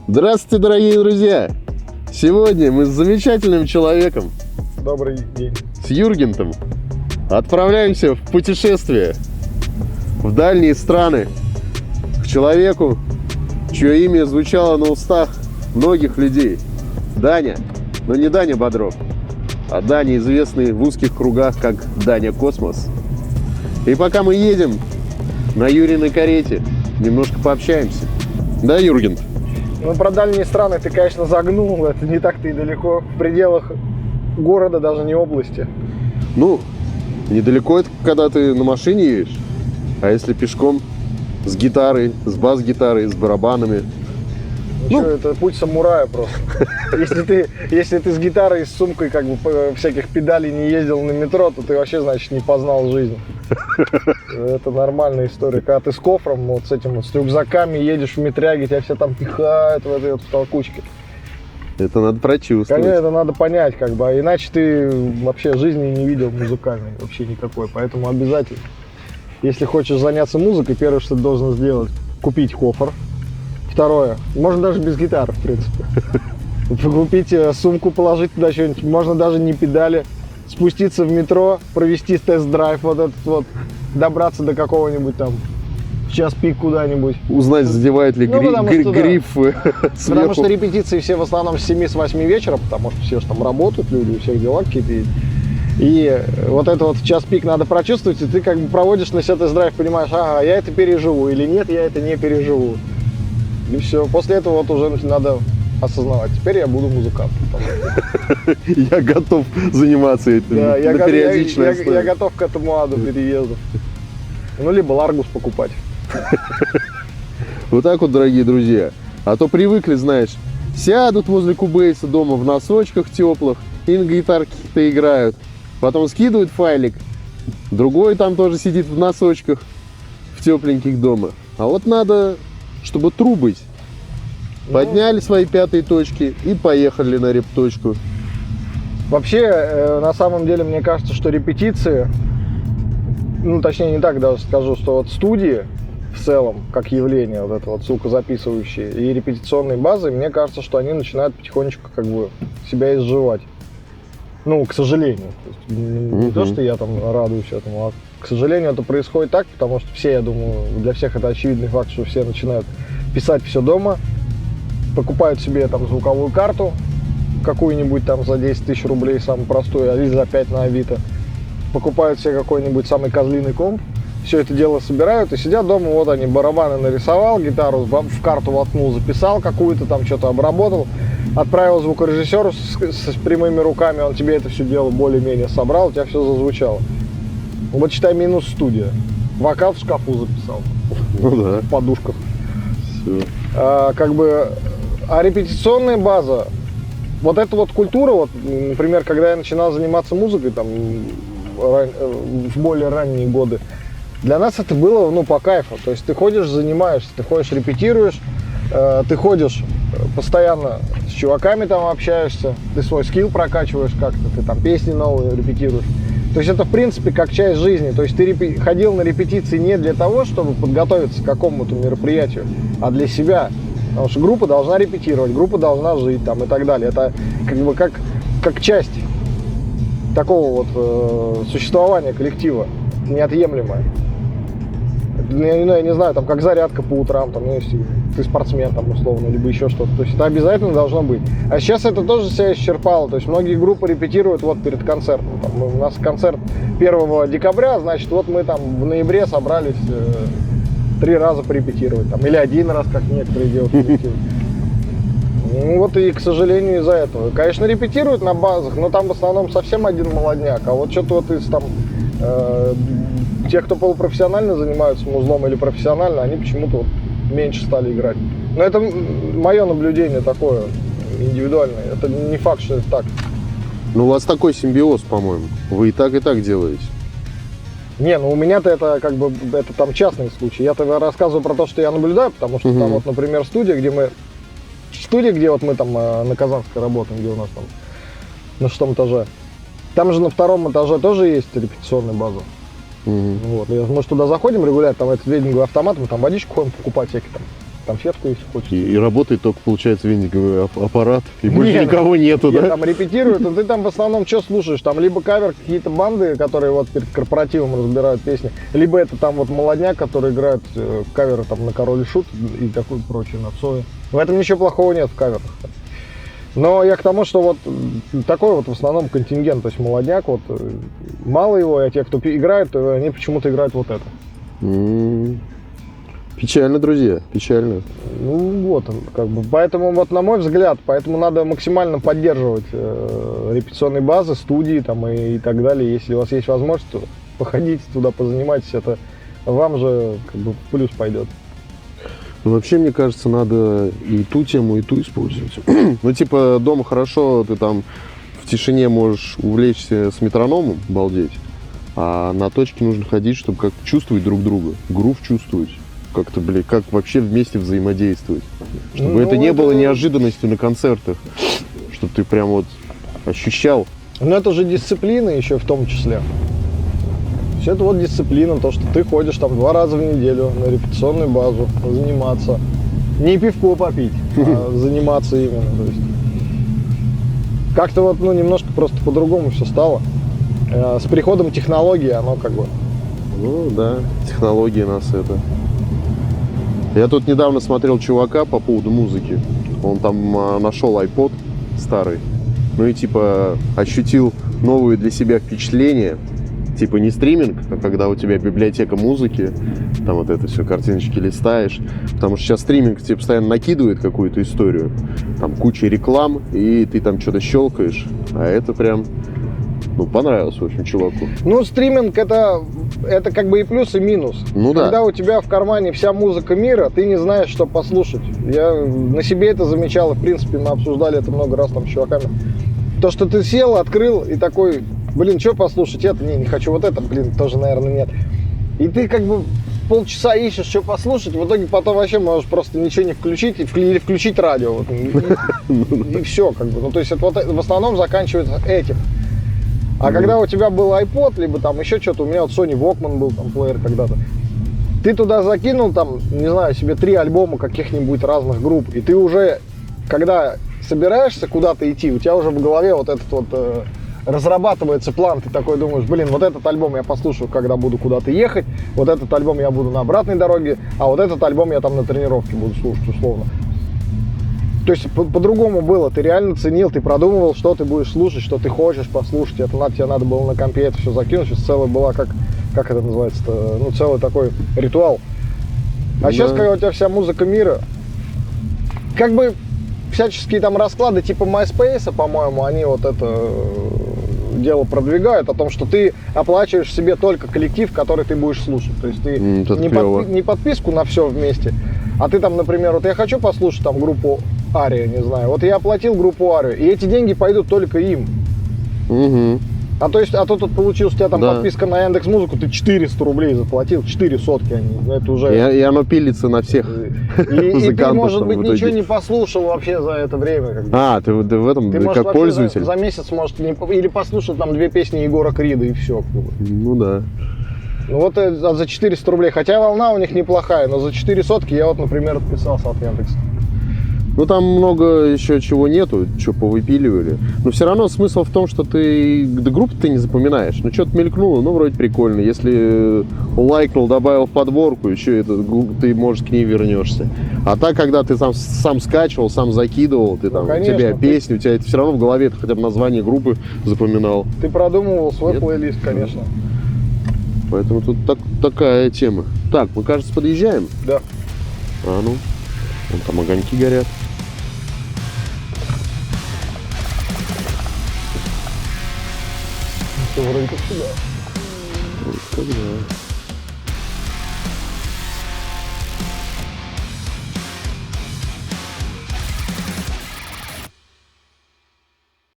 Здравствуйте, дорогие друзья! Сегодня мы с замечательным человеком, Добрый день. с Юргентом, отправляемся в путешествие в дальние страны к человеку, чье имя звучало на устах многих людей. Даня, но не Даня Бодров, а Даня, известный в узких кругах как Даня Космос. И пока мы едем на Юриной карете, немножко пообщаемся. Да, Юргент? Ну, про дальние страны ты, конечно, загнул. Это не так-то и далеко. В пределах города, даже не области. Ну, недалеко это, когда ты на машине едешь. А если пешком, с гитарой, с бас-гитарой, с барабанами? Ну, это путь самурая просто. Если ты с гитарой и с сумкой, как бы, всяких педалей не ездил на метро, то ты вообще, значит, не познал жизнь. Это нормальная история. Когда ты с кофром, вот с этим вот, с рюкзаками едешь в метряге, тебя все там пихают в этой вот толкучке. Это надо прочувствовать. Конечно, это надо понять, как бы, а иначе ты вообще жизни не видел музыкальной, вообще никакой. Поэтому обязательно, если хочешь заняться музыкой, первое, что ты должен сделать, купить кофр. Второе, можно даже без гитары, в принципе. Купить сумку, положить туда что-нибудь, можно даже не педали, спуститься в метро, провести тест-драйв вот этот вот, добраться до какого-нибудь там час пик куда-нибудь. Узнать, задевает ли гриф сверху. Потому что репетиции все в основном с 7-8 вечера, потому что все же там работают люди, у всех дела какие-то. И вот это вот час пик надо прочувствовать, и ты как бы проводишь на себя тест-драйв, понимаешь, ага, я это переживу или нет, я это не переживу. И все. После этого вот уже надо осознавать. Теперь я буду музыкантом. Я готов заниматься этим Да, на периодичной основе. я готов к этому аду переезда. Ну, либо Ларгус покупать. Вот так вот, дорогие друзья. А то привыкли, знаешь, сядут возле Кубейса дома в носочках теплых и на гитарке-то играют. Потом скидывают файлик. Другой там тоже сидит в носочках, в тепленьких дома. А вот надо, чтобы трубыть. Подняли свои пятые точки и поехали на репточку. Вообще, на самом деле, мне кажется, что репетиции, ну, точнее, не так даже скажу, что вот студии в целом, как явление, вот это вот звукозаписывающие и репетиционные базы, мне кажется, что они начинают потихонечку как бы себя изживать. Ну, к сожалению. То есть, не то, что я там радуюсь этому, а к сожалению это происходит так, потому что все, я думаю, для всех это очевидный факт, что все начинают писать все дома, покупают себе там звуковую карту, какую-нибудь там за 10 тысяч рублей, самую простую, или за 5 на Авито, покупают себе какой-нибудь самый козлиный комп, все это дело собирают и сидят дома, вот они, барабаны нарисовал, гитару в карту воткнул, записал какую-то, там что-то обработал, отправил звукорежиссеру с прямыми руками, он тебе это все дело более-менее собрал, у тебя все зазвучало. Вот считай минус студия. Вокал в шкафу записал. Ну да. В подушках. Все. А репетиционная база, вот эта вот культура, вот, например, когда я начинал заниматься музыкой там, в более ранние годы, для нас это было, ну, по кайфу. То есть ты ходишь, занимаешься, ты ходишь, репетируешь, ты ходишь постоянно с чуваками там общаешься, ты свой скилл прокачиваешь как-то, ты там песни новые репетируешь. То есть это, в принципе, как часть жизни. То есть ты ходил на репетиции не для того, чтобы подготовиться к какому-то мероприятию, а для себя. Потому что группа должна репетировать, группа должна жить там и так далее. Это как бы как часть такого вот существования коллектива, неотъемлемая. Я не знаю, там как зарядка по утрам, там, ну, если ты спортсмен, там, условно, либо еще что-то. То есть это обязательно должно быть. А сейчас это тоже себя исчерпало. То есть многие группы репетируют вот перед концертом. Там, у нас концерт 1 декабря, значит, вот мы там в ноябре собрались 3 раза порепетировать. Там, или 1 раз, как некоторые делают, репетируют. Ну вот и, к сожалению, из-за этого. Конечно, репетируют на базах, но там в основном совсем один молодняк. А вот что-то вот из там... те, кто полупрофессионально занимаются музлом или профессионально, они почему-то вот меньше стали играть. Но это мое наблюдение такое, индивидуальное. Это не факт, что это так. Ну, у вас такой симбиоз, по-моему. Вы и так делаете. Не, ну у меня-то это как бы, это там частный случай. Я-то рассказываю про то, что я наблюдаю, потому что там вот, например, студия, где вот мы там на Казанской работаем, где у нас там на 6 этаже. Там же на 2 этаже тоже есть репетиционная база. Вот. Мы же туда заходим регулярно, там этот вендинговый автомат, мы там водичку ходим покупать всякие там там сетку, если хочешь. И работает только, получается, вендинговый аппарат, и больше Нет, никого нету, Нет, да? там репетируют, но ты там в основном что слушаешь? Там либо кавер, какие-то банды, которые вот перед корпоративом разбирают песни, либо это там вот молодняк, который играет каверы там на Король и Шут и такое прочее, на Цоя. В этом ничего плохого нет в каверах. Но я к тому, что вот такой вот в основном контингент, то есть молодняк, вот мало его, а те, кто играет, то они почему-то играют вот это. Печально, друзья, печально. Ну вот он, как бы. Поэтому, вот на мой взгляд, поэтому надо максимально поддерживать репетиционные базы, студии там и так далее. Если у вас есть возможность, то походите туда, позанимайтесь, это вам же как бы в плюс пойдет. Ну, вообще, мне кажется, надо и ту тему, и ту использовать. Ну, типа, дома хорошо, ты там в тишине можешь увлечься с метрономом, балдеть, а на точке нужно ходить, чтобы как-то чувствовать друг друга, грув чувствовать, как-то, как вообще вместе взаимодействовать. Чтобы это не было неожиданностью на концертах, чтобы ты прям вот ощущал. Но это же дисциплина еще в том числе. Все это вот дисциплина, то, что ты ходишь там 2 раза в неделю на репетиционную базу, заниматься. Не пивко попить, а заниматься именно. То есть как-то вот, ну, немножко просто по-другому все стало. С приходом технологий оно как бы... Ну, да, технологии нас это... Я тут недавно смотрел чувака по поводу музыки. Он там нашел iPod старый. Ну и типа ощутил новые для себя впечатления. Типа не стриминг, а когда у тебя библиотека музыки, там вот это все, картиночки листаешь. Потому что сейчас стриминг тебе постоянно накидывает какую-то историю. Там куча реклам, и ты там что-то щелкаешь. А это прям, ну, понравилось, в общем, чуваку. Ну, стриминг это как бы и плюс, и минус. Ну Когда да. у тебя в кармане вся музыка мира, ты не знаешь, что послушать. Я на себе это замечал, и в принципе мы обсуждали это много раз там с чуваками. То, что ты сел, открыл и такой, блин, что послушать? Это, не хочу вот это, блин, тоже, наверное, нет. И ты как бы полчаса ищешь, что послушать, в итоге потом вообще можешь просто ничего не включить или включить радио. Вот, и все, как бы. Ну, то есть это вот в основном заканчивается этим. А когда у тебя был iPod, либо там еще что-то, у меня вот Sony Walkman был, там, плеер когда-то, ты туда закинул, там, не знаю, себе 3 альбома каких-нибудь разных групп, и ты уже, когда собираешься куда-то идти, у тебя уже в голове вот этот вот разрабатывается план, ты такой думаешь, блин, вот этот альбом я послушаю, когда буду куда-то ехать, вот этот альбом я буду на обратной дороге, а вот этот альбом я там на тренировке буду слушать, условно. То есть по-другому было, ты реально ценил, ты продумывал, что ты будешь слушать, что ты хочешь послушать, тебе надо было на компе это все закинуть, сейчас целая была, как это называется-то, ну, целый такой ритуал. А сейчас, когда у тебя вся музыка мира, как бы всяческие там расклады типа MySpace, по-моему, они вот это дело продвигают, о том, что ты оплачиваешь себе только коллектив, который ты будешь слушать. То есть ты не подписку на все вместе, а ты там, например, вот я хочу послушать там группу Ария, не знаю, вот я оплатил группу Арию, и эти деньги пойдут только им. Угу. А то тут получилось, у тебя там подписка на Яндекс.Музыку, ты 400 рублей заплатил, 4 сотки они, это уже... И оно пилится на всех И ты, может быть, ничего не послушал вообще за это время. Как бы. А, ты в этом ты как пользователь? За месяц, может, или послушал там 2 песни Егора Крида, и все. Как бы. Ну да. Ну вот за 400 рублей, хотя волна у них неплохая, но за 4 сотки я вот, например, отписался от Яндекса. Ну там много еще чего нету, что повыпиливали. Но все равно смысл в том, что ты группу ты не запоминаешь. Ну что-то мелькнуло, ну вроде прикольно. Если лайкнул, добавил в подборку, еще это, ты, может, к ней вернешься. А так, когда ты сам скачивал, сам закидывал, ты там, конечно, у тебя песни, у тебя это все равно в голове, ты хотя бы название группы запоминал. Ты продумывал свой плейлист, конечно. Поэтому тут такая тема. Так, мы, кажется, подъезжаем. Да. А ну, вон там огоньки горят. Все вроде как сюда. Вот, когда.